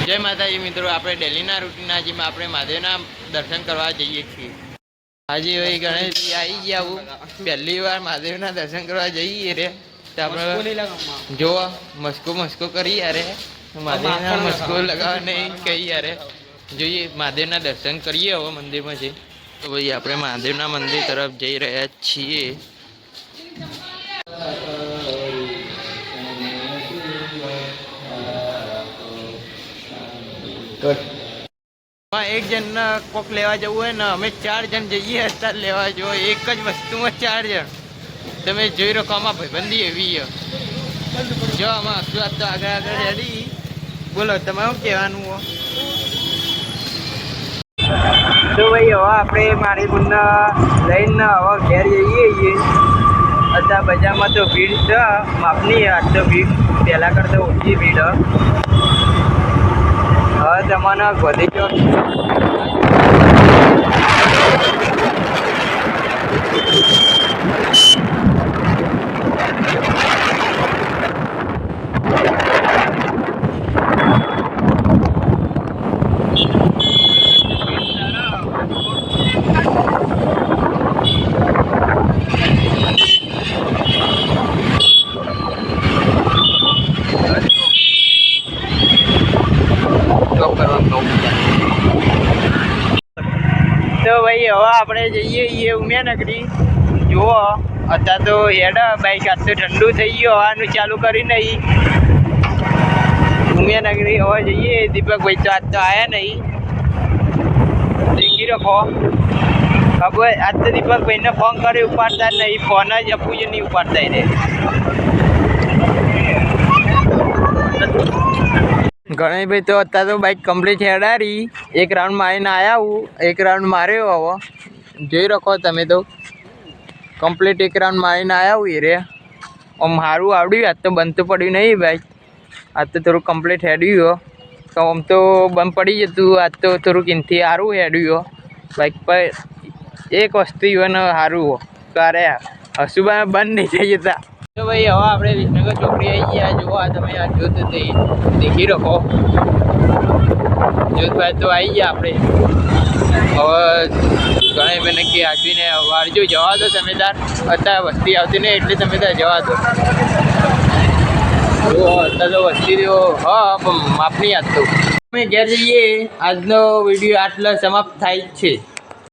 जय माताजी मित्रों, आप डेलीना रूटीन जी में आप महादेवना दर्शन करवा जाइए छे। आज भाई गणेश जी आई गया, पहली बार महादेवना दर्शन करवा जाइए रे। तो आप जो मस्को मस्को करी अरे महादेवना मस्को लगा नहीं कही अरे जो ये महादेवना दर्शन करिए हवे मंदिर में जी। तो भाई आप महादेवना मंदिर तरफ जई रह्या छीए। एक जन कोक लेवा जवुं है ना, अमे 4 जन जईए अत्यार लेवा जो एक ज वस्तु में 4 जन तमे जोई रखो। आमां भाईबंधी एवी जो आमां हसू तो आगे आगे रेडी। बोलो तमे शुं कहेवानुं हो? तो भाई हवे आपणे मारी बूनने लईने हवे घेर जईए। अत्यार बजारमां तो भीड़ छे मापनी। आज तो भीड़ पहला करता ओછી भीड़। हाँ तमारा वधी गयो। तो भाई हवा अपने जाइए ये उमियानगरी जो अत्यार तो हेड बाइक आज तो ठंडू थी गयो हवा चालू करी नहीं। उमियानगरी हवा जाइए। दीपक भाई तो आज तो आया नहीं, देखी रखो। अब आज तो दीपक भाई ने फोन करे उपाड़ता नहीं, फोन ज अपू ज नहीं उपाड़ता रे। गणेश भाई तो अत्यार तो बाइक कम्प्लीट हेडारी। एक राउंड मारीने आया हूँ, एक राउंड मार्यो हवे जोई रखो तमे। तो कम्प्लीट एक राउंड मारीने आया हूँ रे। आम हारू आवड्યું। आज तो बंद तो पड्યું नहीं बाइक। आज तो थोड़ું कम्प्लीट हेड्યું हो। तो आम तो बंद पड़ी जतुं। आज तो थोड़ુંક इनथी हारू हेड्યું हो बाइक पर। एक वस्तु इवन हारू हो करे हसूबा बंद नहीं थई जता। तो भाई हवा अपने विसनगर चौकड़ी आई गया जो आ तमे आ जोत देखी रखो। जोत भाई तो आई गया अपने। हवे गणेश भाई ने कि आजीने वारजो जवा दो तमेदार। अत्यार वस्ती आवती नहीं एटले तमेदार जवा दो। जो अत्यार तो वस्ती जो हाँ मापनी आज तो मैं घेर जईए। आजनो विडियो आटले समाप्त थाय छे।